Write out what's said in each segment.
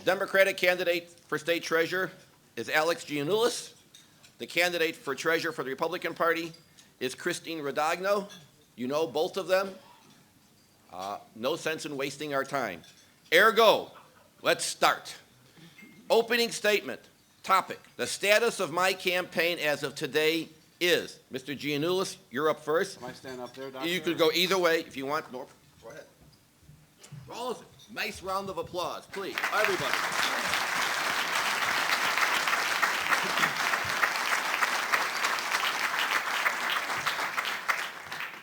Democratic candidate for state treasurer is Alex Giannoulias. The candidate for treasurer for the Republican Party is Christine Radogno. You know both of them. No sense in wasting our time. Ergo, let's start. Opening statement. Topic. The status of my campaign as of today is. Mr. Giannoulias, you're up first. Can I stand up there, Doctor? You could go either way if you want. No, go ahead. All of it. Nice round of applause, please, everybody.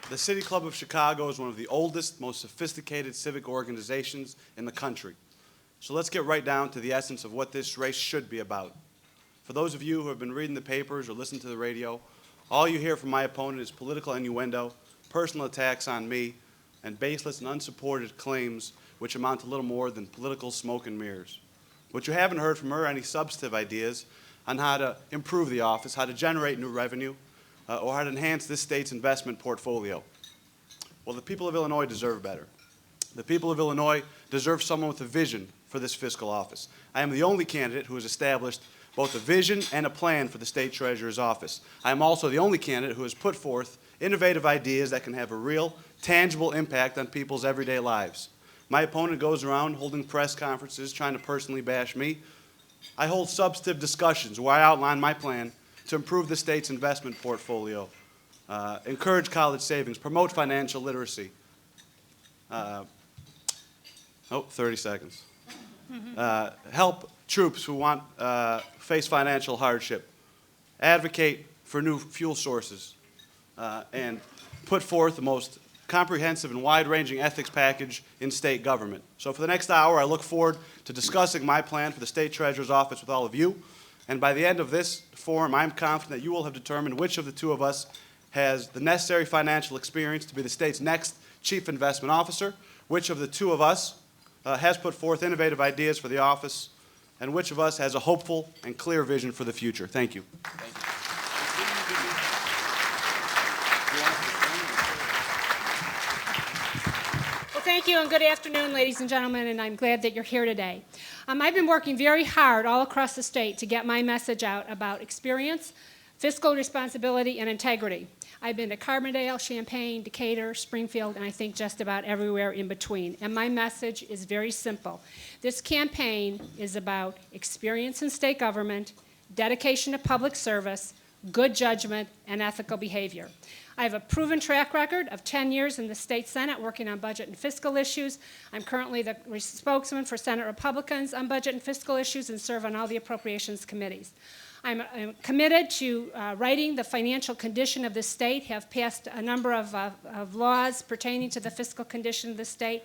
The City Club of Chicago is one of the oldest, most sophisticated civic organizations in the country. So let's get right down to the essence of what this race should be about. For those of you who have been reading the papers or listening to the radio, all you hear from my opponent is political innuendo, personal attacks on me, and baseless and unsupported claims which amount to little more than political smoke and mirrors. What you haven't heard from her are any substantive ideas on how to improve the office, how to generate new revenue, or how to enhance this state's investment portfolio. Well, the people of Illinois deserve better. The people of Illinois deserve someone with a vision for this fiscal office. I am the only candidate who has established both a vision and a plan for the state treasurer's office. I am also the only candidate who has put forth innovative ideas that can have a real, tangible impact on people's everyday lives. My opponent goes around holding press conferences, trying to personally bash me. I hold substantive discussions where I outline my plan to improve the state's investment portfolio, encourage college savings, promote financial literacy. 30 seconds. Help troops who face financial hardship, advocate for new fuel sources, and put forth the most comprehensive and wide-ranging ethics package in state government. So for the next hour, I look forward to discussing my plan for the state treasurer's office with all of you. And by the end of this forum, I'm confident that you will have determined which of the two of us has the necessary financial experience to be the state's next chief investment officer, which of the two of us has put forth innovative ideas for the office, and which of us has a hopeful and clear vision for the future. Thank you. Thank you. Well, thank you, and good afternoon, ladies and gentlemen, and I'm glad that you're here today. I've been working very hard all across the state to get my message out about experience, fiscal responsibility, and integrity. I've been to Carbondale, Champaign, Decatur, Springfield, and I think just about everywhere in between. And my message is very simple. This campaign is about experience in state government, dedication to public service, good judgment, and ethical behavior. I have a proven track record of 10 years in the state Senate working on budget and fiscal issues. I'm currently the spokesman for Senate Republicans on budget and fiscal issues and serve on all the appropriations committees. I'm committed to righting the financial condition of the state, have passed a number of laws pertaining to the fiscal condition of the state,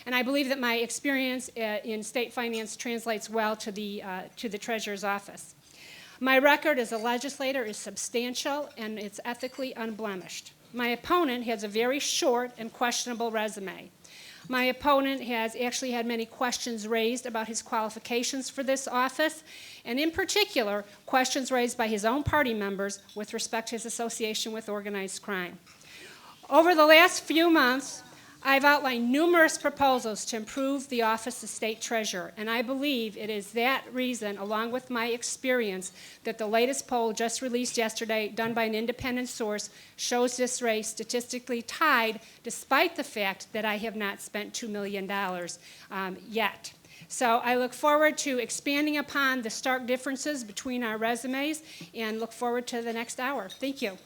and I believe that my experience in state finance translates well to the treasurer's office. My record as a legislator is substantial and it's ethically unblemished. My opponent has a very short and questionable resume. My opponent has actually had many questions raised about his qualifications for this office, and in particular, questions raised by his own party members with respect to his association with organized crime. Over the last few months, I've outlined numerous proposals to improve the office of state treasurer, and I believe it is that reason, along with my experience, that the latest poll just released yesterday, done by an independent source, shows this race statistically tied, despite the fact that I have not spent $2 million yet. So I look forward to expanding upon the stark differences between our resumes and look forward to the next hour. Thank you.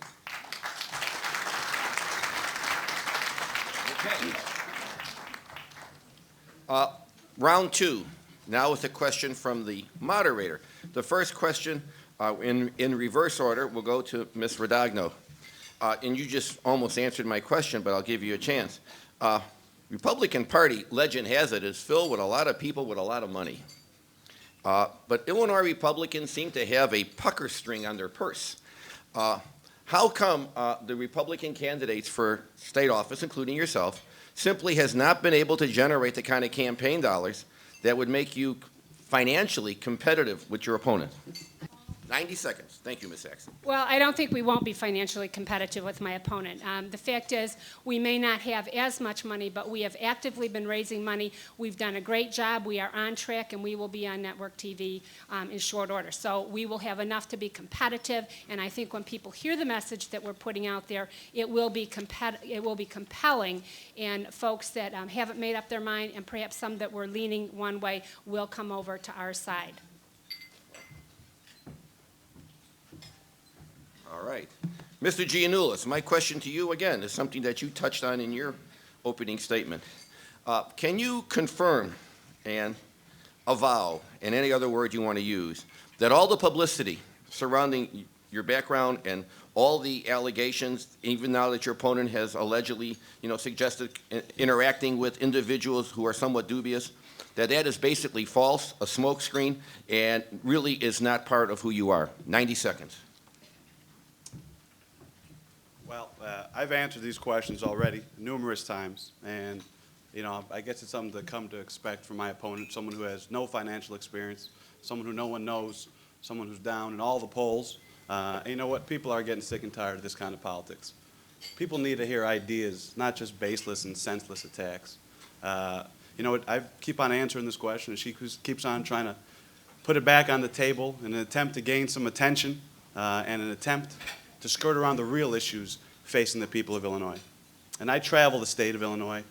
Okay. Round two, now with a question from the moderator. The first question, in reverse order, will go to Ms. Radogno. And you just almost answered my question, but I'll give you a chance. Republican Party, legend has it, is filled with a lot of people with a lot of money. But Illinois Republicans seem to have a pucker string on their purse. How come the Republican candidates for state office, including yourself, simply has not been able to generate the kind of campaign dollars that would make you financially competitive with your opponent? 90 seconds. Thank you, Ms. Saxon. Well, I don't think we won't be financially competitive with my opponent. The fact is, we may not have as much money, but we have actively been raising money. We've done a great job. We are on track, and we will be on network TV in short order. So we will have enough to be competitive, and I think when people hear the message that we're putting out there, it will be compelling, and folks that haven't made up their mind, and perhaps some that were leaning one way, will come over to our side. All right. Mr. Giannoulias, my question to you again is something that you touched on in your opening statement. Can you confirm and avow, and any other word you want to use, that all the publicity surrounding your background and all the allegations, even now that your opponent has allegedly, suggested interacting with individuals who are somewhat dubious, that is basically false, a smokescreen, and really is not part of who you are? 90 seconds. Well, I've answered these questions already numerous times, and I guess it's something to come to expect from my opponent, someone who has no financial experience, someone who no one knows, someone who's down in all the polls. And you know what? People are getting sick and tired of this kind of politics. People need to hear ideas, not just baseless and senseless attacks. I keep on answering this question, and she keeps on trying to put it back on the table in an attempt to gain some attention and an attempt to skirt around the real issues facing the people of Illinois. And I travel the state of Illinois,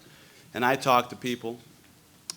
and I talk to people,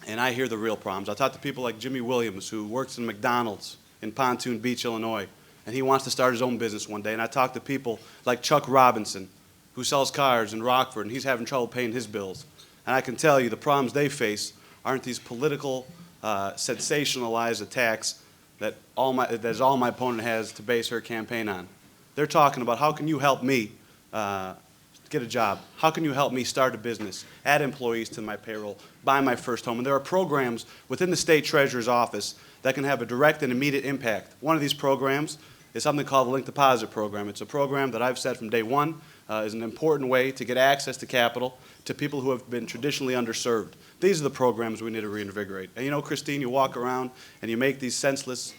and I hear the real problems. I talk to people like Jimmy Williams, who works in McDonald's in Pontoon Beach, Illinois, and he wants to start his own business one day. And I talk to people like Chuck Robinson, who sells cars in Rockford, and he's having trouble paying his bills. And I can tell you the problems they face aren't these political, sensationalized attacks that all my opponent has to base her campaign on. They're talking about, how can you help me get a job? How can you help me start a business, add employees to my payroll, buy my first home? And there are programs within the state treasurer's office that can have a direct and immediate impact. One of these programs is something called the Link Deposit Program. It's a program that I've said from day one is an important way to get access to capital to people who have been traditionally underserved. These are the programs we need to reinvigorate. And Christine, you walk around and you make these senseless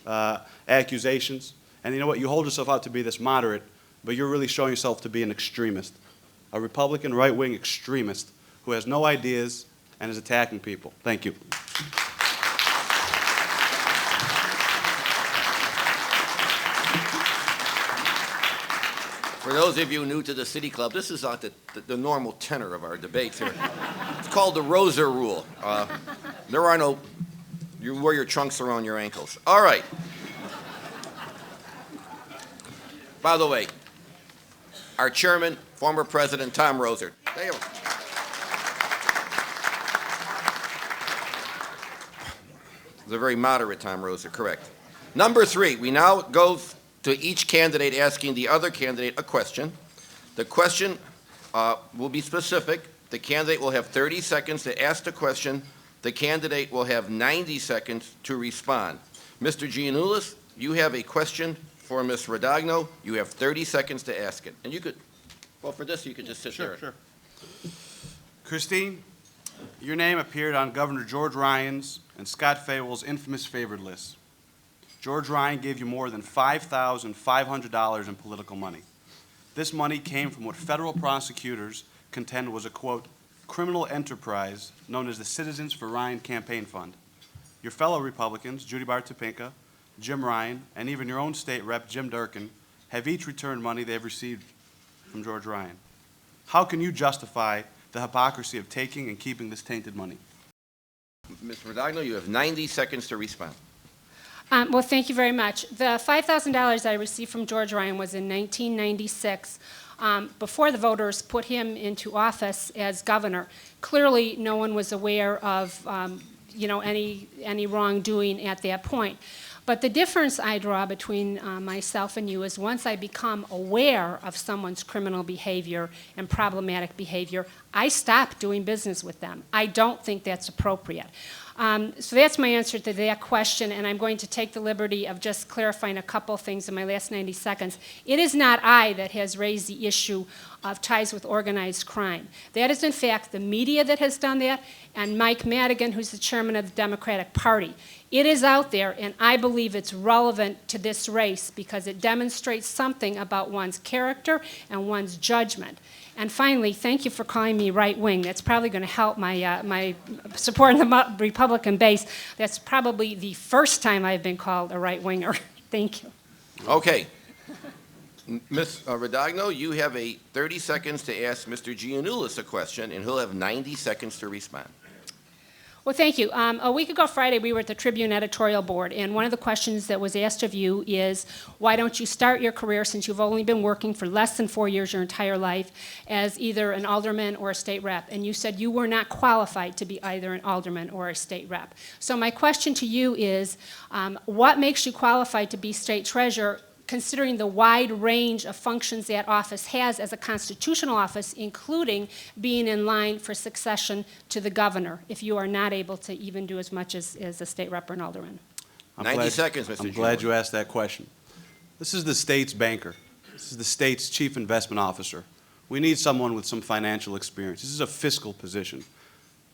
accusations. And you know what? You hold yourself out to be this moderate, but you're really showing yourself to be an extremist, a Republican right-wing extremist who has no ideas and is attacking people. Thank you. For those of you new to the City Club, this is not the normal tenor of our debates here. It's called the Rosa Rule. There are no, you wear your trunks around your ankles. All right. By the way, our chairman, former President Tom Roser. There you go. The very moderate Tom Roser, correct. Number 3, we now go to each candidate asking the other candidate a question. The question will be specific. The candidate will have 30 seconds to ask the question. The candidate will have 90 seconds to respond. Mr. Giannoulias, you have a question for Ms. Radogno. You have 30 seconds to ask it. And you could, well, for this, you could just sit there. Sure. Christine, your name appeared on Governor George Ryan's and Scott Fawell's infamous favored list. George Ryan gave you more than $5,500 in political money. This money came from what federal prosecutors contend was a, quote, criminal enterprise known as the Citizens for Ryan Campaign Fund. Your fellow Republicans, Judy Bartopinka, Jim Ryan, and even your own state rep, Jim Durkin, have each returned money they've received from George Ryan. How can you justify the hypocrisy of taking and keeping this tainted money? Ms. Radogno, you have 90 seconds to respond. Well, thank you very much. The $5,000 I received from George Ryan was in 1996, before the voters put him into office as governor. Clearly, no one was aware of any wrongdoing at that point. But the difference I draw between myself and you is once I become aware of someone's criminal behavior and problematic behavior, I stopped doing business with them. I don't think that's appropriate. So that's my answer to that question, and I'm going to take the liberty of just clarifying a couple things in my last 90 seconds. It is not I that has raised the issue of ties with organized crime. That is, in fact, the media that has done that, and Mike Madigan, who's the chairman of the Democratic Party. It is out there, and I believe it's relevant to this race because it demonstrates something about one's character and one's judgment. And finally, thank you for calling me right-wing. That's probably going to help my support in the Republican base. That's probably the first time I've been called a right-winger. Thank you. Okay. Ms. Radogno, you have 30 seconds to ask Mr. Giannoulias a question, and he'll have 90 seconds to respond. Well, thank you. A week ago Friday, we were at the Tribune editorial board, and one of the questions that was asked of you is, why don't you start your career, since you've only been working for less than 4 years your entire life, as either an alderman or a state rep? And you said you were not qualified to be either an alderman or a state rep. So my question to you is, what makes you qualified to be state treasurer, considering the wide range of functions that office has as a constitutional office, including being in line for succession to the governor, if you are not able to even do as much as a state rep or an alderman? 90 seconds, Mr. I'm glad you asked that question. This is the state's banker. This is the state's chief investment officer. We need someone with some financial experience. This is a fiscal position.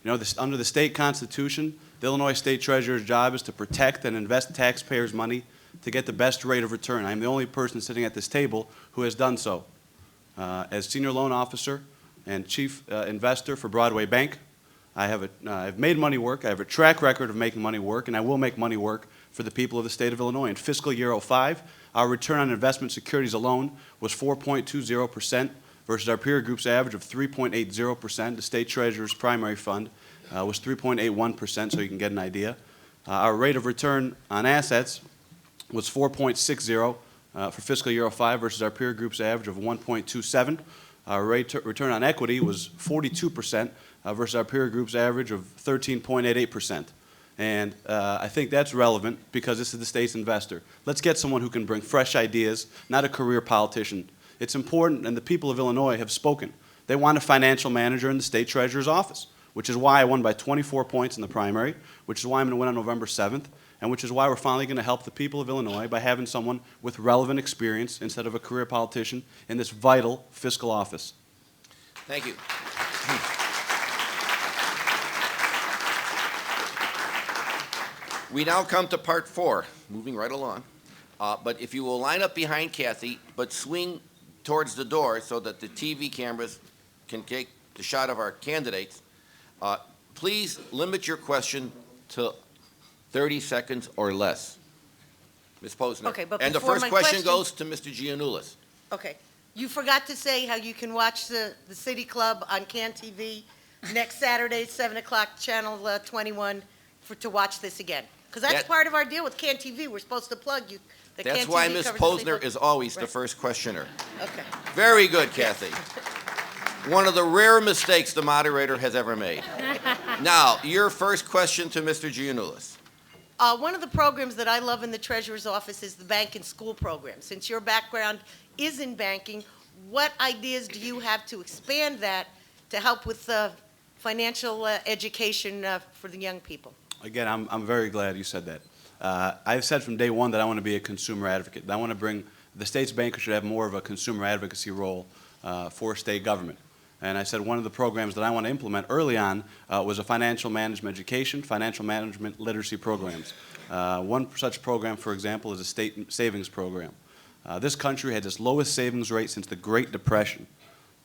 You know, under the state constitution, the Illinois state treasurer's job is to protect and invest taxpayers' money to get the best rate of return. I'm the only person sitting at this table who has done so. As senior loan officer and chief investor for Broadway Bank, I've made money work. I have a track record of making money work, and I will make money work for the people of the state of Illinois. In fiscal year '05, our return on investment securities alone was 4.20% versus our peer group's average of 3.80%. The state treasurer's primary fund was 3.81%, so you can get an idea. Our rate of return on assets was 4.60 for fiscal year '05 versus our peer group's average of 1.27. Our return on equity was 42% versus our peer group's average of 13.88%. And I think that's relevant because this is the state's investor. Let's get someone who can bring fresh ideas, not a career politician. It's important, and the people of Illinois have spoken. They want a financial manager in the state treasurer's office, which is why I won by 24 points in the primary, which is why I'm going to win on November 7th, and which is why we're finally going to help the people of Illinois by having someone with relevant experience instead of a career politician in this vital fiscal office. Thank you. We now come to part 4, moving right along. But if you will line up behind Kathy, but swing towards the door so that the TV cameras can take the shot of our candidates, please limit your question to 30 seconds or less. Ms. Posner. Okay, but and the before first my question question- goes to Mr. Giannoulias. Okay. You forgot to say how you can watch the City Club on CAN TV next Saturday, 7 o'clock, Channel 21, to watch this again. Because that's part of our deal with CAN TV. We're supposed to plug you. The That's CAN why TV Ms. covers the city Posner club. is always the Right. first questioner. Okay. Very good, Kathy. One of the rare mistakes the moderator has ever made. Now, your first question to Mr. Giannoulias. One of the programs that I love in the treasurer's office is the bank and school program. Since your background is in banking, what ideas do you have to expand that to help with financial education for the young people? Again, I'm very glad you said that. I've said from day one that I want to be a consumer advocate. I want to bring the state's banker should have more of a consumer advocacy role for state government. And I said one of the programs that I want to implement early on was a financial management education, financial management literacy programs. One such program, for example, is a state savings program. This country had its lowest savings rate since the Great Depression.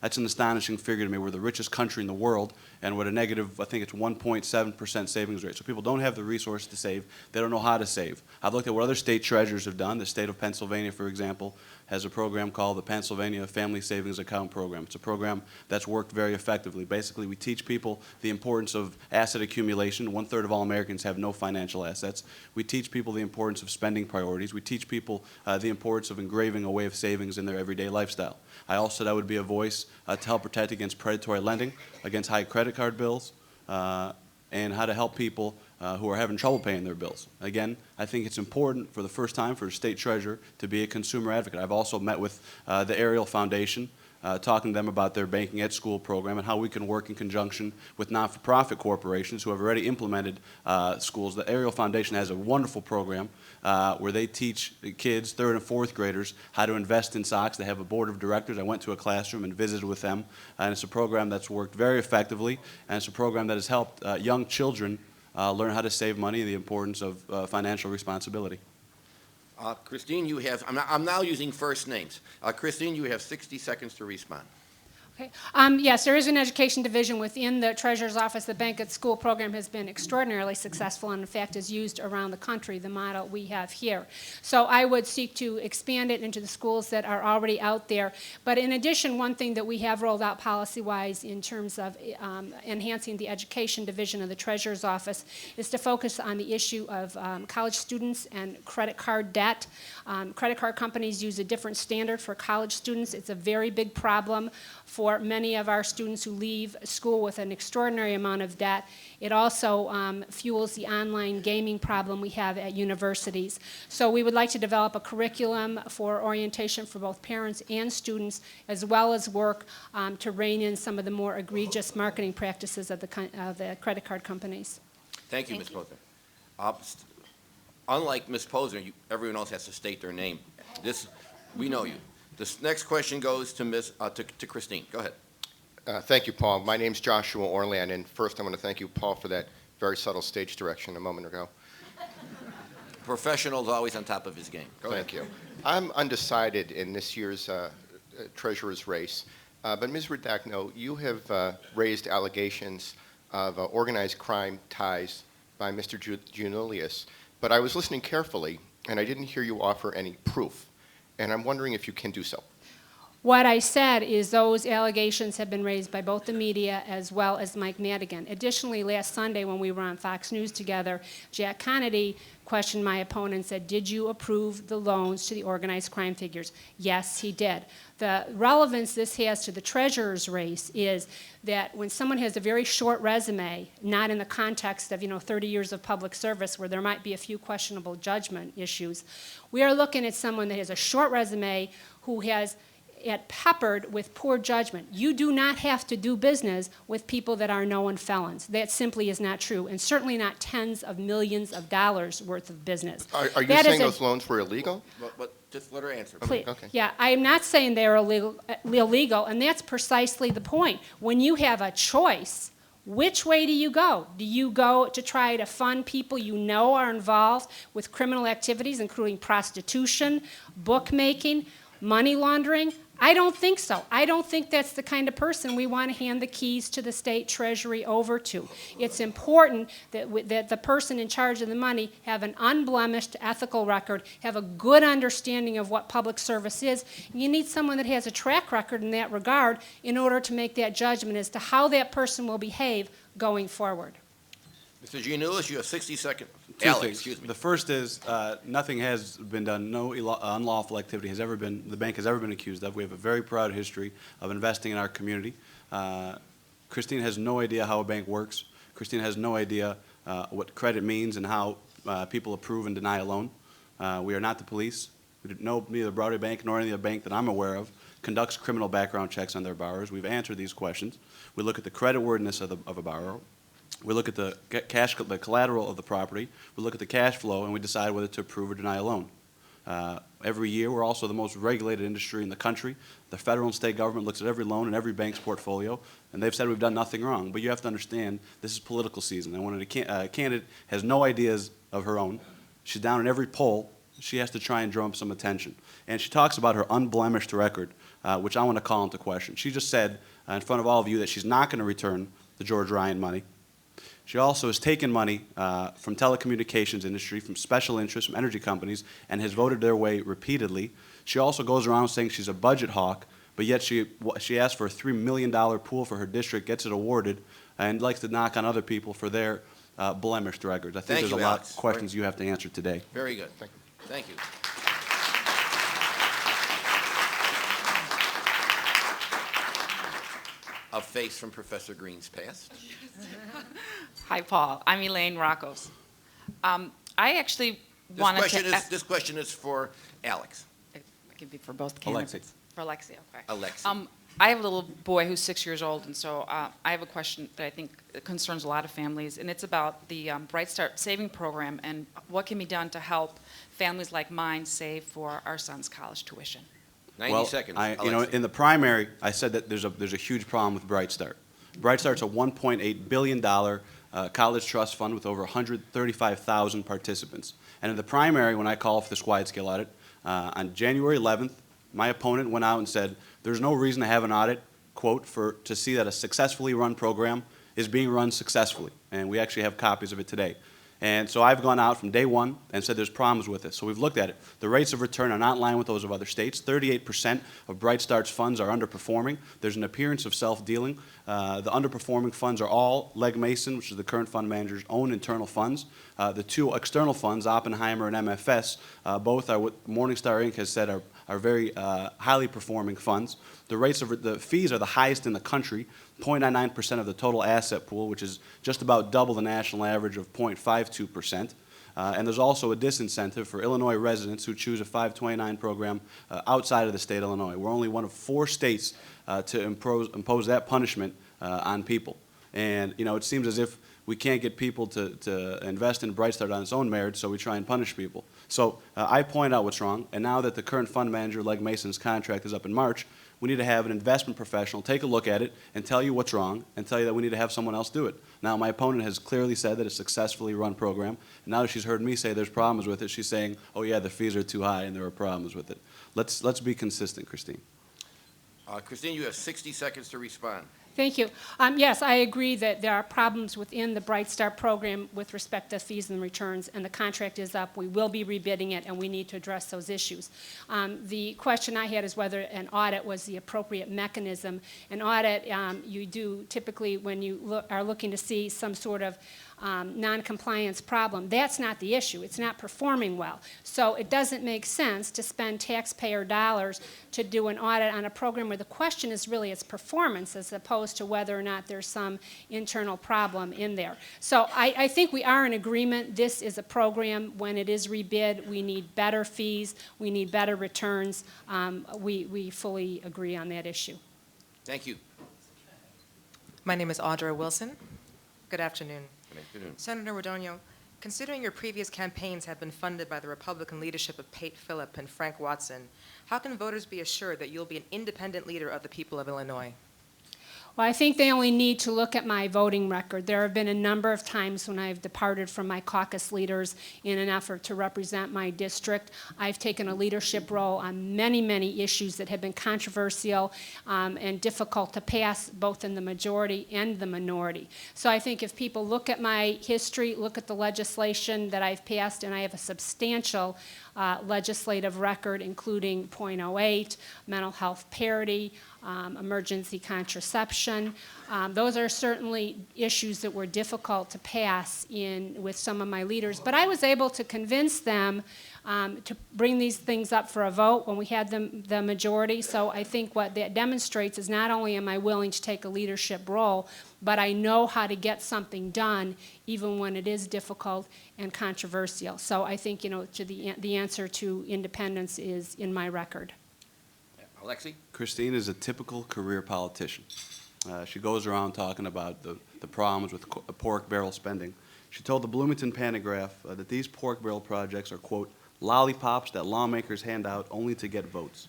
That's an astonishing figure to me. We're the richest country in the world, and with a negative, I think it's 1.7% savings rate. So people don't have the resources to save. They don't know how to save. I've looked at what other state treasurers have done. The state of Pennsylvania, for example, has a program called the Pennsylvania Family Savings Account Program. It's a program that's worked very effectively. Basically, we teach people the importance of asset accumulation. 1/3 of all Americans have no financial assets. We teach people the importance of spending priorities. We teach people the importance of engraving a way of savings in their everyday lifestyle. I also said I would be a voice to help protect against predatory lending, against high credit card bills, and how to help people who are having trouble paying their bills. Again, I think it's important for the first time for a state treasurer to be a consumer advocate. I've also met with the Ariel Foundation talking to them about their Banking at School program and how we can work in conjunction with not-for-profit corporations who have already implemented schools. The Ariel Foundation has a wonderful program where they teach kids, third and fourth graders, how to invest in stocks. They have a board of directors. I went to a classroom and visited with them, and it's a program that's worked very effectively, and it's a program that has helped young children learn how to save money and the importance of financial responsibility. Christine, you have, I'm now using first names. Christine, you have 60 seconds to respond. Okay. Yes, there is an education division within the Treasurer's Office. The Bank at School program has been extraordinarily successful and, in fact, is used around the country, the model we have here. So I would seek to expand it into the schools that are already out there. But in addition, one thing that we have rolled out policy-wise in terms of enhancing the education division of the Treasurer's Office is to focus on the issue of college students and credit card debt. Credit card companies use a different standard for college students. It's a very big problem for many of our students who leave school with an extraordinary amount of debt. It also fuels the online gaming problem we have at universities. So we would like to develop a curriculum for orientation for both parents and students, as well as work to rein in some of the more egregious marketing practices of the credit card companies. Thank you, Ms. Posner. Unlike Ms. Posner, everyone else has to state their name. We know you. This next question goes to Christine. Go ahead. Thank you, Paul. My name's Joshua Orland, and first I want to thank you, Paul, for that very subtle stage direction a moment ago. Professional is always on top of his game. Go ahead. Thank you. I'm undecided in this year's treasurer's race, but Ms. Radogno, you have raised allegations of organized crime ties by Mr. Giannoulias, but I was listening carefully, and I didn't hear you offer any proof. And I'm wondering if you can do so. What I said is those allegations have been raised by both the media as well as Mike Madigan. Additionally, last Sunday when we were on Fox News together, Jack Kennedy questioned my opponent and said, did you approve the loans to the organized crime figures? Yes, he did. The relevance this has to the treasurer's race is that when someone has a very short resume, not in the context of 30 years of public service where there might be a few questionable judgment issues, we are looking at someone that has a short resume who has peppered with poor judgment. You do not have to do business with people that are known felons. That simply is not true, and certainly not tens of millions of dollars worth of business. Are you saying those loans were illegal? But just let her answer. Please. Okay. Yeah, I am not saying they're illegal, and that's precisely the point. When you have a choice, which way do you go? Do you go to try to fund people you know are involved with criminal activities, including prostitution, bookmaking, money laundering? I don't think so. I don't think that's the kind of person we want to hand the keys to the state treasury over to. It's important that the person in charge of the money have an unblemished ethical record, have a good understanding of what public service is. You need someone that has a track record in that regard in order to make that judgment as to how that person will behave going forward. Mr. Giannoulias, you have 60 seconds. Two Alex, things. excuse me. The first is nothing has been done, no unlawful activity the bank has ever been accused of. We have a very proud history of investing in our community. Christine has no idea how a bank works. Christine has no idea what credit means and how people approve and deny a loan. We are not the police. Neither Broadway Bank nor any other bank that I'm aware of conducts criminal background checks on their borrowers. We've answered these questions. We look at the creditworthiness of a borrower. We look at the collateral of the property. We look at the cash flow, and we decide whether to approve or deny a loan. Every year, we're also the most regulated industry in the country. The federal and state government looks at every loan in every bank's portfolio, and they've said we've done nothing wrong. But you have to understand, this is political season, and when a candidate has no ideas of her own, she's down in every poll, she has to try and drum up some attention. And she talks about her unblemished record, which I want to call into question. She just said in front of all of you that she's not going to return the George Ryan money. She also has taken money from telecommunications industry, from special interests, from energy companies, and has voted their way repeatedly. She also goes around saying she's a budget hawk, but yet she asked for a $3 million pool for her district, gets it awarded, and likes to knock on other people for their blemished records. I think there's a lot of questions you have to answer today. Very good. Thank you. A face from Professor Green's past. Hi, Paul. I'm Elaine Rockos. I actually wanted to... This question is for Alex. It can be for both candidates. Alexis. For Alexia, okay. Alexis. I have a little boy who's 6 years old, and so I have a question that I think concerns a lot of families, and it's about the Bright Start Saving Program and what can be done to help families like mine save for our son's college tuition. 90 seconds. In the primary, I said that there's a huge problem with Bright Start. Bright Start's a $1.8 billion college trust fund with over 135,000 participants. And in the primary, when I call for the wide-scale audit, on January 11th, my opponent went out and said, there's no reason to have an audit, quote, to see that a successfully run program is being run successfully. And we actually have copies of it today. And so I've gone out from day one and said there's problems with it. So we've looked at it. The rates of return are not in line with those of other states. 38% of Bright Start's funds are underperforming. There's an appearance of self-dealing. The underperforming funds are all Legg Mason, which is the current fund manager's own internal funds. The two external funds, Oppenheimer and MFS, both are what Morningstar Inc. has said are very highly performing funds. The rates of the fees are the highest in the country, 0.99% of the total asset pool, which is just about double the national average of 0.52%. And there's also a disincentive for Illinois residents who choose a 529 program outside of the state of Illinois. We're only one of 4 states to impose that punishment on people. And it seems as if we can't get people to invest in Bright Start on its own merits, so we try and punish people. So I point out what's wrong, and now that the current fund manager, Legg Mason's contract is up in March, we need to have an investment professional take a look at it and tell you what's wrong and tell you that we need to have someone else do it. Now, my opponent has clearly said that it's a successfully run program. And now that she's heard me say there's problems with it, she's saying, oh, yeah, the fees are too high and there are problems with it. Let's be consistent, Christine. Christine, you have 60 seconds to respond. Thank you. Yes, I agree that there are problems within the Bright Start program with respect to fees and returns, and the contract is up. We will be rebidding it, and we need to address those issues. The question I had is whether an audit was the appropriate mechanism. An audit, you do typically when you are looking to see some sort of non-compliance problem. That's not the issue. It's not performing well. So it doesn't make sense to spend taxpayer dollars to do an audit on a program where the question is really its performance as opposed to whether or not there's some internal problem in there. So I think we are in agreement. This is a program, when it is rebid, we need better fees, we need better returns. We fully agree on that issue. Thank you. My name is Audra Wilson. Good afternoon. Good afternoon. Senator Radogno, considering your previous campaigns have been funded by the Republican leadership of Pate Phillip and Frank Watson, how can voters be assured that you'll be an independent leader of the people of Illinois? Well, I think they only need to look at my voting record. There have been a number of times when I've departed from my caucus leaders in an effort to represent my district. I've taken a leadership role on many, many issues that have been controversial and difficult to pass, both in the majority and the minority. So I think if people look at my history, look at the legislation that I've passed, and I have a substantial legislative record, including .08, mental health parity, emergency contraception. Those are certainly issues that were difficult to pass with some of my leaders. But I was able to convince them to bring these things up for a vote when we had the majority. So I think what that demonstrates is not only am I willing to take a leadership role, but I know how to get something done even when it is difficult and controversial. So I think, the answer to independence is in my record. Alexis? Christine is a typical career politician. She goes around talking about the problems with pork barrel spending. She told the Bloomington Panagraph that these pork barrel projects are, quote, lollipops that lawmakers hand out only to get votes.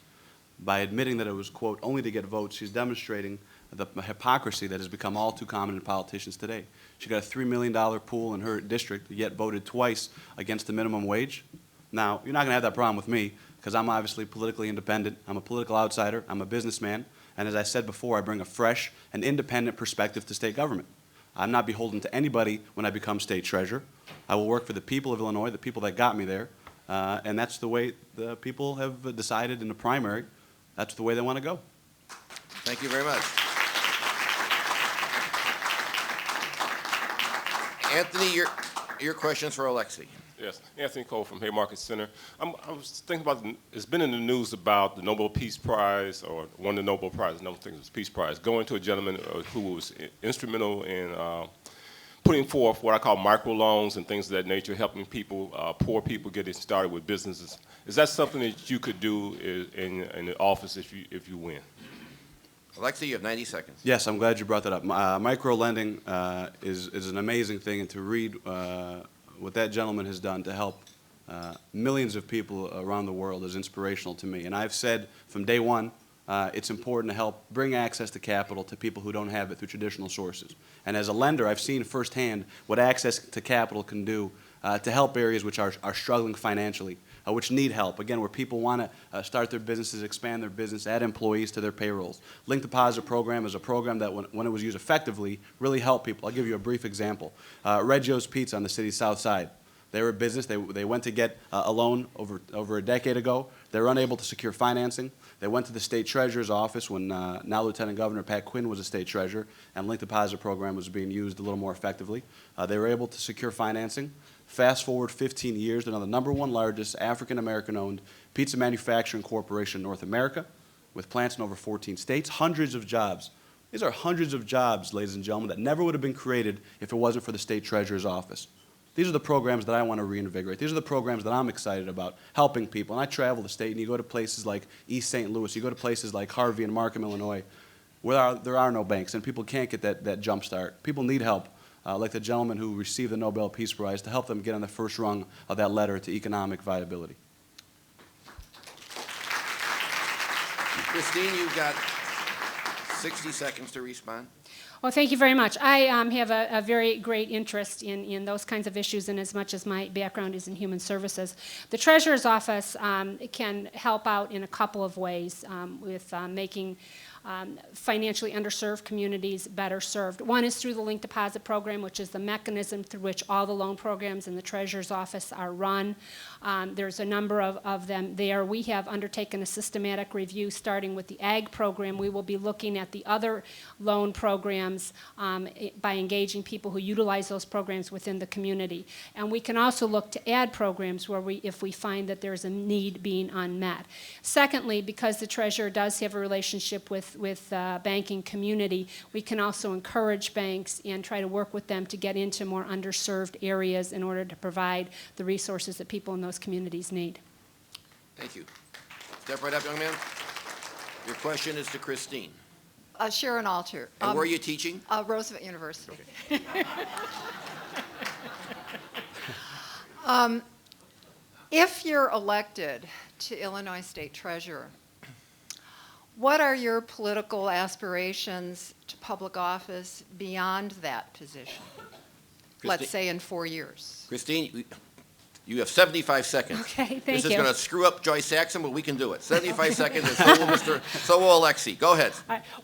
By admitting that it was, quote, only to get votes, she's demonstrating the hypocrisy that has become all too common in politicians today. She got a $3 million pool in her district, yet voted twice against the minimum wage. Now, you're not going to have that problem with me, because I'm obviously politically independent. I'm a political outsider. I'm a businessman. And as I said before, I bring a fresh and independent perspective to state government. I'm not beholden to anybody when I become state treasurer. I will work for the people of Illinois, the people that got me there. And that's the way the people have decided in the primary. That's the way they want to go. Thank you very much. Anthony, your questions for Alexis. Yes, Anthony Cole from Haymarket Center. I was thinking about, it's been in the news about the Nobel Peace Prize, or one of the Nobel Prizes, I don't think it was Peace Prize, going to a gentleman who was instrumental in putting forth what I call microloans and things of that nature, helping people, poor people getting started with businesses. Is that something that you could do in the office if you win? Alexis, you have 90 seconds. Yes, I'm glad you brought that up. Micro-lending is an amazing thing, and to read what that gentleman has done to help millions of people around the world is inspirational to me. And I've said from day one, it's important to help bring access to capital to people who don't have it through traditional sources. And as a lender, I've seen firsthand what access to capital can do to help areas which are struggling financially, which need help. Again, where people want to start their businesses, expand their business, add employees to their payrolls. Linked Deposit Program is a program that, when it was used effectively, really helped people. I'll give you a brief example. Reggio's Pizza on the city's south side. They were a business. They went to get a loan over a decade ago. They were unable to secure financing. They went to the state treasurer's office when now Lieutenant Governor Pat Quinn was a state treasurer, and Linked Deposit Program was being used a little more effectively. They were able to secure financing. Fast forward 15 years, they're now the #1 largest African-American-owned pizza manufacturing corporation in North America, with plants in over 14 states, hundreds of jobs. These are hundreds of jobs, ladies and gentlemen, that never would have been created if it wasn't for the state treasurer's office. These are the programs that I want to reinvigorate. These are the programs that I'm excited about, helping people. And I travel the state, and you go to places like East St. Louis, you go to places like Harvey and Markham, Illinois, where there are no banks, and people can't get that jump start. People need help. Like the gentleman who received the Nobel Peace Prize, to help them get on the first rung of that ladder to economic viability. Christine, you've got 60 seconds to respond. Well, thank you very much. I have a very great interest in those kinds of issues, and as much as my background is in human services. The Treasurer's Office can help out in a couple of ways with making financially underserved communities better served. One is through the Linked Deposit Program, which is the mechanism through which all the loan programs in the Treasurer's Office are run. There's a number of them there. We have undertaken a systematic review starting with the Ag program. We will be looking at the other loan programs by engaging people who utilize those programs within the community. And we can also look to add programs where if we find that there's a need being unmet. Secondly, because the Treasurer does have a relationship with the banking community, we can also encourage banks and try to work with them to get into more underserved areas in order to provide the resources that people in those communities need. Thank you. Step right up, young man. Your question is to Christine. Sharon Alter. And where are you teaching? Roosevelt University. If you're elected to Illinois State Treasurer, what are your political aspirations to public office beyond that position? Let's say in 4 years. Christine, you have 75 seconds. Okay, thank This is you. going to screw up Joyce Saxon, but we can do it. 75 seconds, and so will Alexis. Go ahead.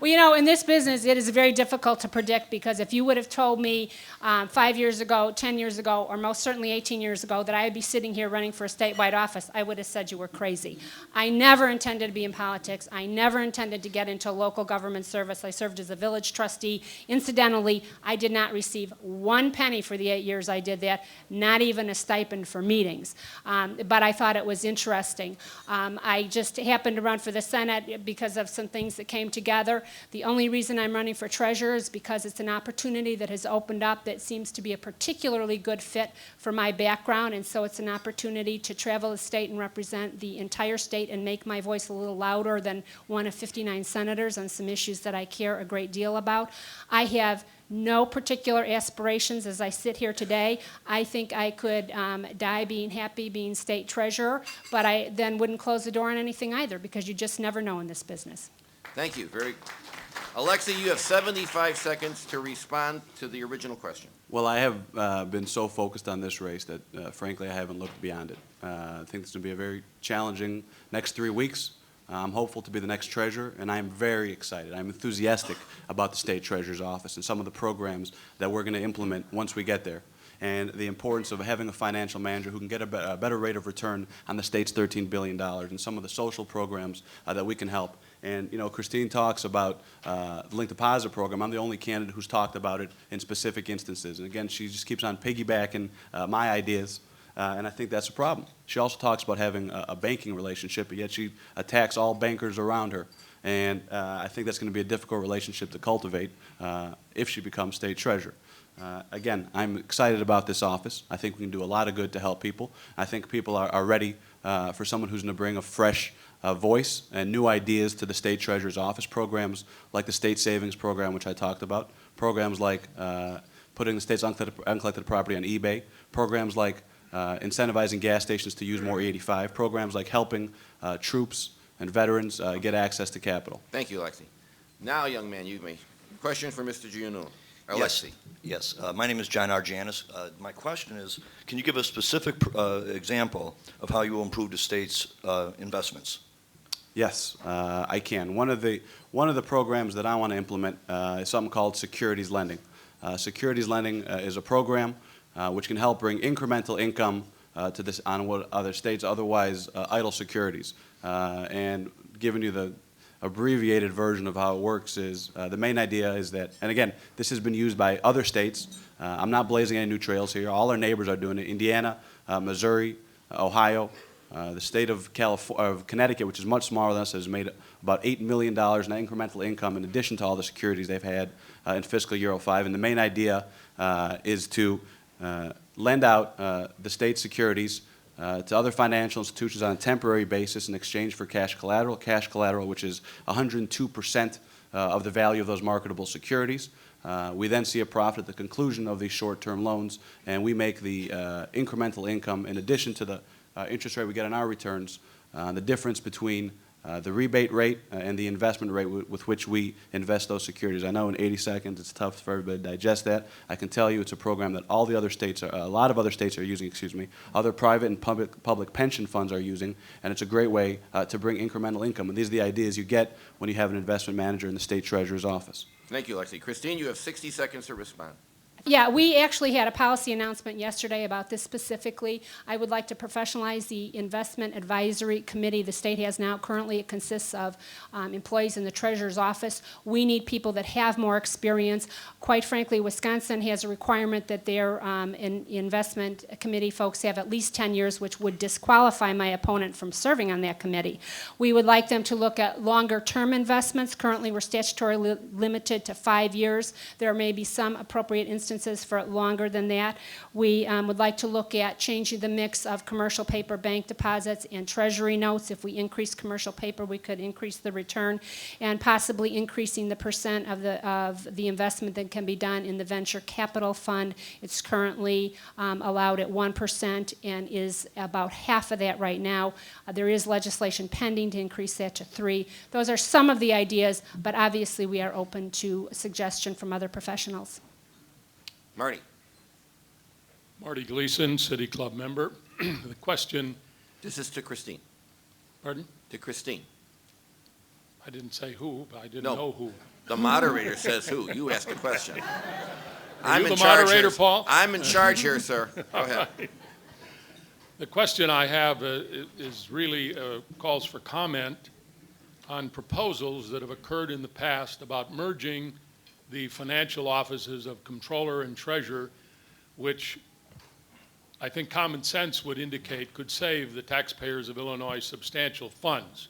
Well, you know, in this business, it is very difficult to predict, because if you would have told me 5 years ago, 10 years ago, or most certainly 18 years ago that I would be sitting here running for a statewide office, I would have said you were crazy. I never intended to be in politics. I never intended to get into local government service. I served as a village trustee. Incidentally, I did not receive 1 penny for the 8 years I did that, not even a stipend for meetings. But I thought it was interesting. I just happened to run for the Senate because of some things that came together. The only reason I'm running for treasurer is because it's an opportunity that has opened up that seems to be a particularly good fit for my background, and so it's an opportunity to travel the state and represent the entire state and make my voice a little louder than one of 59 senators on some issues that I care a great deal about. I have no particular aspirations as I sit here today. I think I could die being happy being state treasurer, but I then wouldn't close the door on anything either, because you just never know in this business. Thank you. Alexis, you have 75 seconds to respond to the original question. Well, I have been so focused on this race that, frankly, I haven't looked beyond it. I think this will be a very challenging next 3 weeks. I'm hopeful to be the next treasurer, and I'm very excited. I'm enthusiastic about the state treasurer's office and some of the programs that we're going to implement once we get there, and the importance of having a financial manager who can get a better rate of return on the state's $13 billion, and some of the social programs that we can help. And, you know, Christine talks about the Linked Deposit Program. I'm the only candidate who's talked about it in specific instances. And again, she just keeps on piggybacking my ideas. And I think that's a problem. She also talks about having a banking relationship, but yet she attacks all bankers around her. And I think that's going to be a difficult relationship to cultivate if she becomes state treasurer. Again, I'm excited about this office. I think we can do a lot of good to help people. I think people are ready for someone who's going to bring a fresh voice and new ideas to the state treasurer's office. Programs like the state savings program, which I talked about. Programs like putting the state's uncollected property on eBay. Programs like incentivizing gas stations to use more E85. Programs like helping troops and veterans get access to capital. Thank you, Alexi. Now, young man, you may. Question for Mr. Giannoulias. Alexi. Yes. My name is Giannoulias. My question is, can you give a specific example of how you will improve the state's investments? Yes, I can. One of the programs that I want to implement is something called securities lending. Securities lending is a program which can help bring incremental income to this on what other states otherwise idle securities. And giving you the abbreviated version of how it works is the main idea is that, and again, this has been used by other states. I'm not blazing any new trails here. All our neighbors are doing it. Indiana, Missouri, Ohio, the state of Connecticut, which is much smaller than us, has made about $8 million in incremental income in addition to all the securities they've had in fiscal year 05. And the main idea is to lend out the state securities to other financial institutions on a temporary basis in exchange for cash collateral, which is 102% of the value of those marketable securities. We then see a profit at the conclusion of these short-term loans, and we make the incremental income in addition to the interest rate we get on our returns, the difference between the rebate rate and the investment rate with which we invest those securities. I know in 80 seconds it's tough for everybody to digest that. I can tell you it's a program that all the other states, a lot of other states are using, other private and public pension funds are using, and it's a great way to bring incremental income. And these are the ideas you get when you have an investment manager in the state treasurer's office. Thank you, Alexi. Christine, you have 60 seconds to respond. Yeah, we actually had a policy announcement yesterday about this specifically. I would like to professionalize the Investment Advisory Committee the state has now. Currently, it consists of employees in the treasurer's office. We need people that have more experience. Quite frankly, Wisconsin has a requirement that their investment committee folks have at least 10 years, which would disqualify my opponent from serving on that committee. We would like them to look at longer-term investments. Currently, we're statutorily limited to 5 years. There may be some appropriate instances for longer than that. We would like to look at changing the mix of commercial paper bank deposits and treasury notes. If we increase commercial paper, we could increase the return, and possibly increasing the percent of the investment that can be done in the venture capital fund. It's currently allowed at 1% and is about half of that right now. There is legislation pending to increase that to 3%. Those are some of the ideas, but obviously we are open to suggestion from other professionals. Marty. Marty Gleason, City Club member. The question. This is to Christine. Pardon? To Christine. I didn't say who, but I didn't know who. The moderator says who. You ask the question. Are you the moderator, Paul? I'm in charge here, sir. Go ahead. The question I have is really calls for comment on proposals that have occurred in the past about merging the financial offices of comptroller and treasurer, which I think common sense would indicate could save the taxpayers of Illinois substantial funds.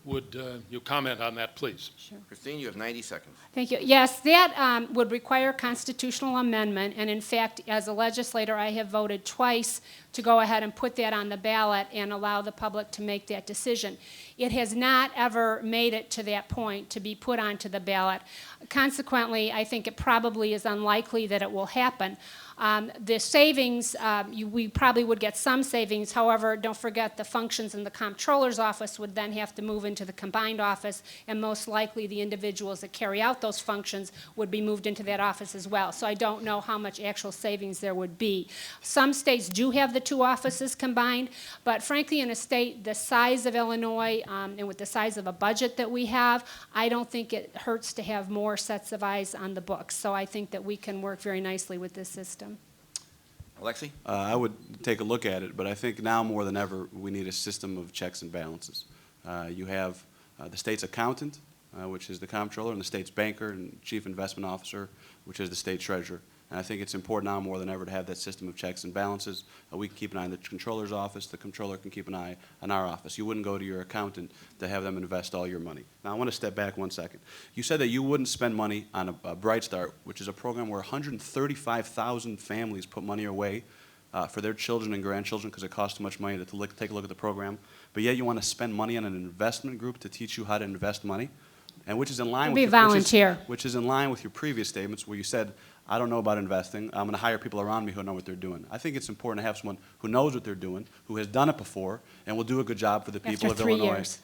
Would you comment on that, please? Sure. Christine, you have 90 seconds. Thank you. Yes, that would require constitutional amendment, and in fact, as a legislator, I have voted twice to go ahead and put that on the ballot and allow the public to make that decision. It has not ever made it to that point to be put onto the ballot. Consequently, I think it probably is unlikely that it will happen. The savings, we probably would get some savings. However, don't forget the functions in the comptroller's office would then have to move into the combined office, and most likely the individuals that carry out those functions would be moved into that office as well. So I don't know how much actual savings there would be. Some states do have the two offices combined, but frankly, in a state the size of Illinois and with the size of a budget that we have, I don't think it hurts to have more sets of eyes on the books. So I think that we can work very nicely with this system. Alexi? I would take a look at it, but I think now more than ever we need a system of checks and balances. You have the state's accountant, which is the comptroller, and the state's banker and chief investment officer, which is the state treasurer. And I think it's important now more than ever to have that system of checks and balances. We can keep an eye on the controller's office. The controller can keep an eye on our office. You wouldn't go to your accountant to have them invest all your money. Now, I want to step back 1 second. You said that you wouldn't spend money on a Bright Start, which is a program where 135,000 families put money away for their children and grandchildren because it costs too much money to take a look at the program, but yet you want to spend money on an investment group to teach you how to invest money, and which is in line It'd with be volunteer. which is in line with your previous statements where you said, I don't know about investing. I'm going to hire people around me who know what they're doing. I think it's important to have someone who knows what they're doing, who has done it before, and will do a good job for the people After of 3 Illinois. years.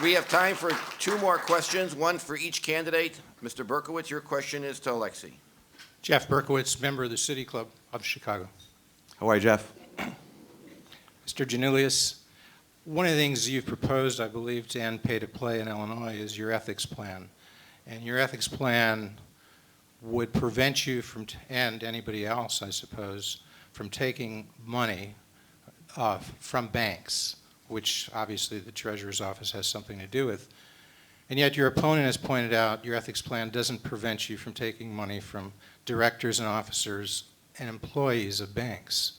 We have time for 2 more questions, one for each candidate. Mr. Berkowitz, your question is to Alexis. Jeff Berkowitz, member of the City Club of Chicago. How are you, Jeff? Mr. Giannoulias, one of the things you've proposed, I believe, to end pay-to-play in Illinois is your ethics plan. And your ethics plan would prevent you from, and anybody else, I suppose, from taking money from banks, which obviously the Treasurer's Office has something to do with. And yet your opponent has pointed out your ethics plan doesn't prevent you from taking money from directors and officers and employees of banks.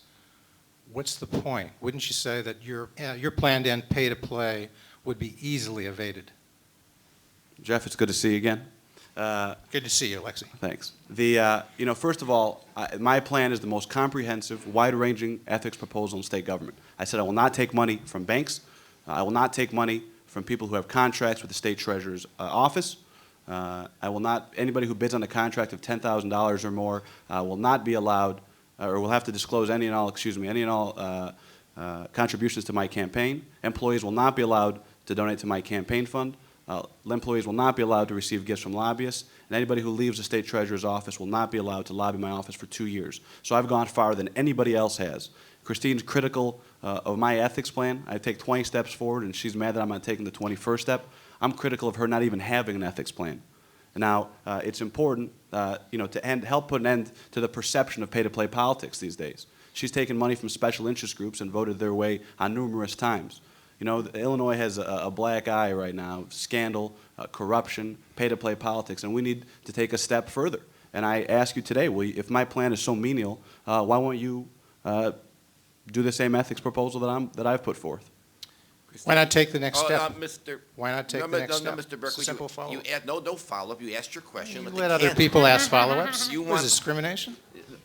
What's the point? Wouldn't you say that your plan to end pay-to-play would be easily evaded? Jeff, it's good to see you again. Good to see you, Alexis. Thanks. First of all, my plan is the most comprehensive, wide-ranging ethics proposal in state government. I said I will not take money from banks. I will not take money from people who have contracts with the state treasurer's office. I will not, anybody who bids on a contract of $10,000 or more will not be allowed, or will have to disclose any and all contributions to my campaign. Employees will not be allowed to donate to my campaign fund. Employees will not be allowed to receive gifts from lobbyists, and anybody who leaves the state treasurer's office will not be allowed to lobby my office for 2 years. So I've gone farther than anybody else has. Christine's critical of my ethics plan. I take 20 steps forward, and she's mad that I'm not taking the 21st step. I'm critical of her not even having an ethics plan. Now, it's important, to help put an end to the perception of pay-to-play politics these days. She's taken money from special interest groups and voted their way on numerous times. Illinois has a black eye right now, scandal, corruption, pay-to-play politics, and we need to take a step further. And I ask you today, if my plan is so menial, why won't you do the same ethics proposal that I've put forth? Why not take the next step? Mr. Why not take the next step? No, Mr. Berkeley, Simple follow-up. no follow-up. You asked your question. You the let other candidate- people ask follow-ups? You What want- is discrimination?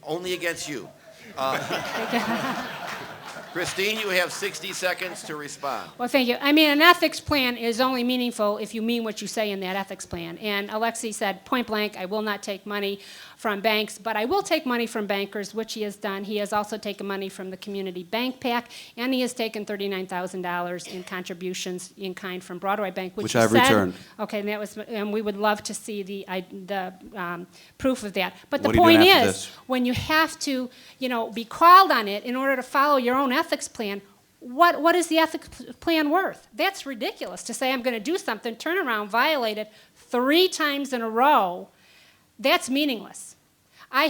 Only against you. Christine, you have 60 seconds to respond. Well, thank you. I mean, an ethics plan is only meaningful if you mean what you say in that ethics plan. And Alexis said point blank, I will not take money from banks, but I will take money from bankers, which he has done. He has also taken money from the Community Bank PAC, and he has taken $39,000 in contributions in kind from Broadway Bank, Which you I've said- returned. Okay, and we would love to see the proof of that. But the What are you doing point after is, this? when you have to, be called on it in order to follow your own ethics plan, what is the ethics plan worth? That's ridiculous to say I'm going to do something, turn around, violate it 3 times in a row. That's meaningless. I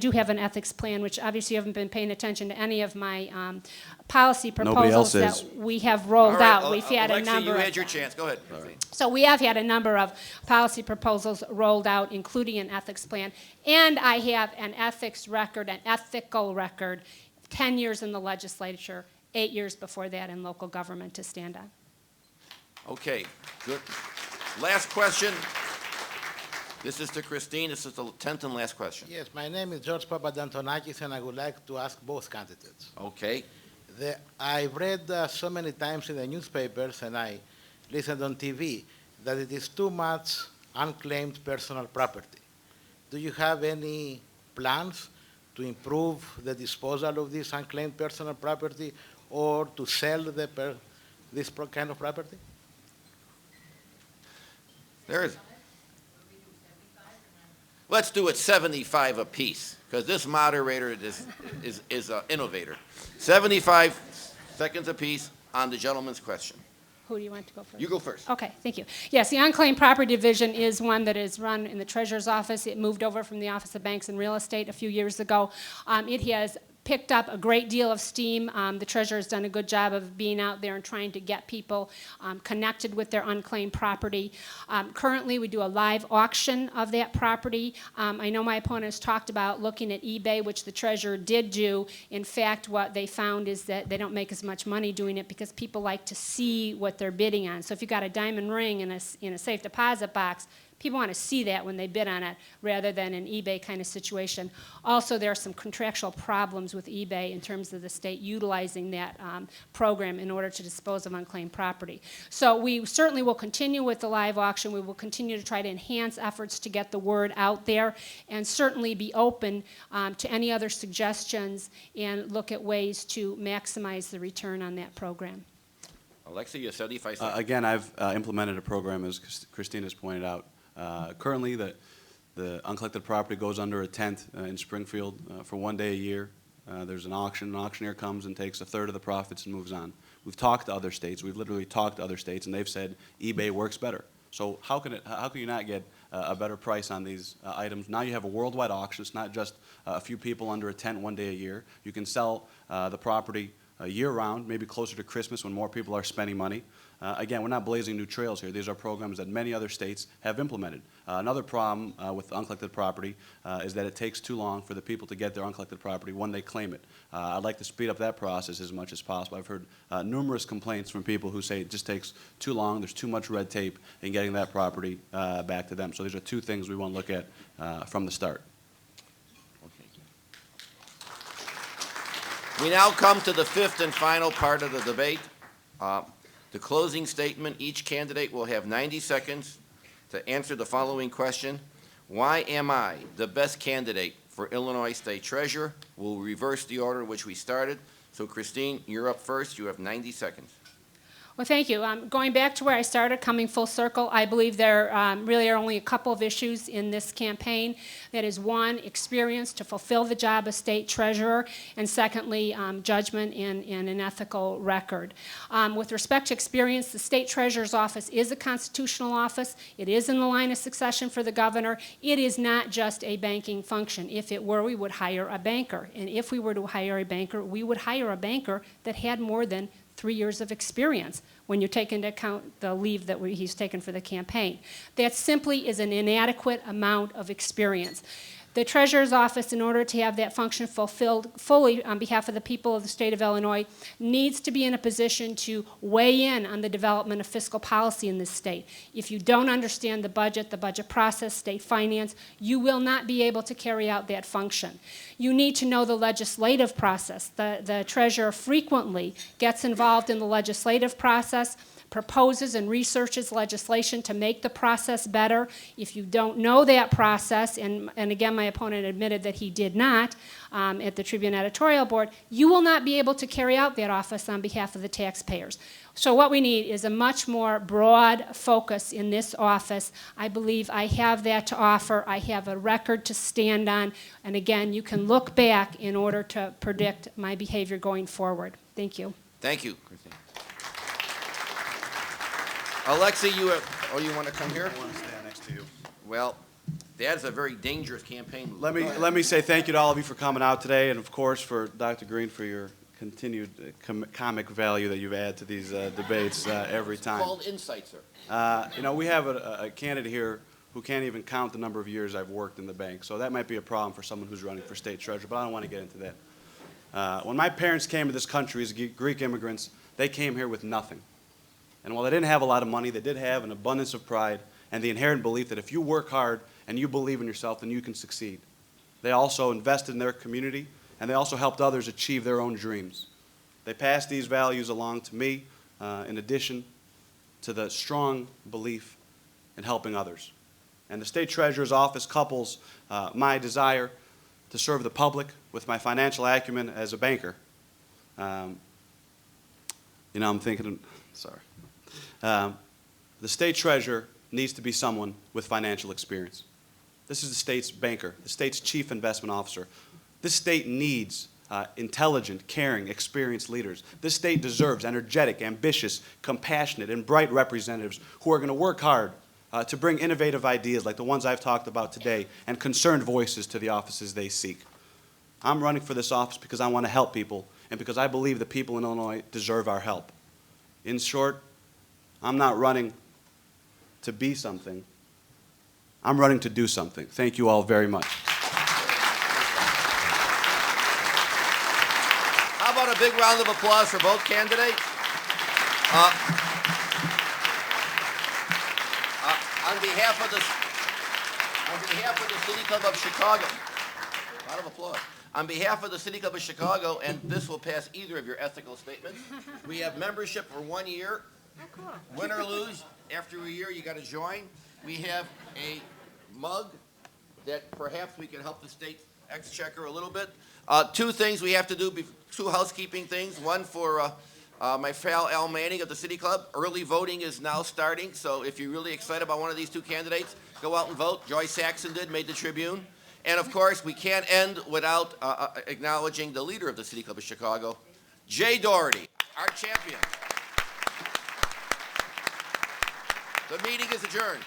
do have an ethics plan, which obviously you haven't been paying attention to any of my policy Nobody else proposals is. that we have rolled All right, out. We've had a Alexis, number you of had your chance. Go ahead. So we have had a number of policy proposals rolled out, including an ethics plan, and I have an ethics record, an ethical record, 10 years in the legislature, 8 years before that in local government to stand on. Okay, good. Last question. This is to Christine. This is the 10th and last question. Yes, my name is George Papadantonakis, and I would like to ask both candidates. Okay. I've read so many times in the newspapers, and I listened on TV, that it is too much unclaimed personal property. Do you have any plans to improve the disposal of this unclaimed personal property or to sell this kind of property? There is. Let's do it 75 apiece, because this moderator is an innovator. 75 seconds apiece on the gentleman's question. Who do you want to go first? You go first. Okay, thank you. Yes, the unclaimed property division is one that is run in the Treasurer's Office. It moved over from the Office of Banks and Real Estate a few years ago. It has picked up a great deal of steam. The Treasurer has done a good job of being out there and trying to get people connected with their unclaimed property. Currently, we do a live auction of that property. I know my opponent has talked about looking at eBay, which the Treasurer did do. In fact, what they found is that they don't make as much money doing it because people like to see what they're bidding on. So if you've got a diamond ring in a safe deposit box, People want to see that when they bid on it rather than an eBay kind of situation. Also, there are some contractual problems with eBay in terms of the state utilizing that program in order to dispose of unclaimed property. So we certainly will continue with the live auction. We will continue to try to enhance efforts to get the word out there, and certainly be open to any other suggestions and look at ways to maximize the return on that program. Alexis, you have 75 seconds. Again, I've implemented a program, as Christina's pointed out. Currently, the uncollected property goes under a tent in Springfield for 1 day a year. There's an auction. An auctioneer comes and takes a third of the profits and moves on. We've talked to other states. We've literally talked to other states, and they've said eBay works better. So how can you not get a better price on these items? Now you have a worldwide auction. It's not just a few people under a tent 1 day a year. You can sell the property year-round, maybe closer to Christmas when more people are spending money. Again, we're not blazing new trails here. These are programs that many other states have implemented. Another problem with uncollected property is that it takes too long for the people to get their uncollected property when they claim it. I'd like to speed up that process as much as possible. I've heard numerous complaints from people who say it just takes too long, there's too much red tape in getting that property back to them. So these are two things we want to look at from the start. We now come to the fifth and final part of the debate. The closing statement. Each candidate will have 90 seconds to answer the following question. Why am I the best candidate for Illinois State Treasurer? We'll reverse the order in which we started. So Christine, you're up first. You have 90 seconds. Well, thank you. Going back to where I started, coming full circle, I believe there really are only a couple of issues in this campaign. That is, one, experience to fulfill the job of state treasurer, and secondly, judgment and an ethical record. With respect to experience, the state treasurer's office is a constitutional office. It is in the line of succession for the governor. It is not just a banking function. If it were, we would hire a banker. And if we were to hire a banker, we would hire a banker that had more than 3 years of experience when you take into account the leave that he's taken for the campaign. That simply is an inadequate amount of experience. The treasurer's office, in order to have that function fulfilled fully on behalf of the people of the state of Illinois, needs to be in a position to weigh in on the development of fiscal policy in this state. If you don't understand the budget process, state finance, you will not be able to carry out that function. You need to know the legislative process. The treasurer frequently gets involved in the legislative process, proposes and researches legislation to make the process better. If you don't know that process, and again, my opponent admitted that he did not at the Tribune editorial board, you will not be able to carry out that office on behalf of the taxpayers. So what we need is a much more broad focus in this office. I believe I have that to offer. I have a record to stand on. And again, you can look back in order to predict my behavior going forward. Thank you. Thank you, Christine. Alexis, you want to come here? I want to stand next to you. Well, that is a very dangerous campaign move. Let me say thank you to all of you for coming out today, and of course for Dr. Green for your continued comic value that you've added to these debates every time. It's called insight, sir. You know, we have a candidate here who can't even count the number of years I've worked in the bank, so that might be a problem for someone who's running for state treasurer, but I don't want to get into that. When my parents came to this country as Greek immigrants, they came here with nothing. And while they didn't have a lot of money, they did have an abundance of pride and the inherent belief that if you work hard and you believe in yourself, then you can succeed. They also invested in their community, and they also helped others achieve their own dreams. They passed these values along to me, in addition to the strong belief in helping others. And the state treasurer's office couples my desire to serve the public with my financial acumen as a banker. I'm thinking, sorry. The state treasurer needs to be someone with financial experience. This is the state's banker, the state's chief investment officer. This state needs intelligent, caring, experienced leaders. This state deserves energetic, ambitious, compassionate, and bright representatives who are going to work hard to bring innovative ideas like the ones I've talked about today and concerned voices to the offices they seek. I'm running for this office because I want to help people and because I believe the people in Illinois deserve our help. In short, I'm not running to be something. I'm running to do something. Thank you all very much. How about a big round of applause for both candidates? On behalf of the City Club of Chicago, round of applause. On behalf of the City Club of Chicago, and this will pass either of your ethical statements, we have membership for 1 year. Win or lose, after a year, you got to join. We have a mug that perhaps we can help the state exchequer a little bit. Two things we have to do, two housekeeping things. One for my pal Al Manning of the City Club. Early voting is now starting, so if you're really excited about one of these two candidates, go out and vote. Joy Saxon made the Tribune. And of course, we can't end without acknowledging the leader of the City Club of Chicago, Jay Doherty, our champion. The meeting is adjourned.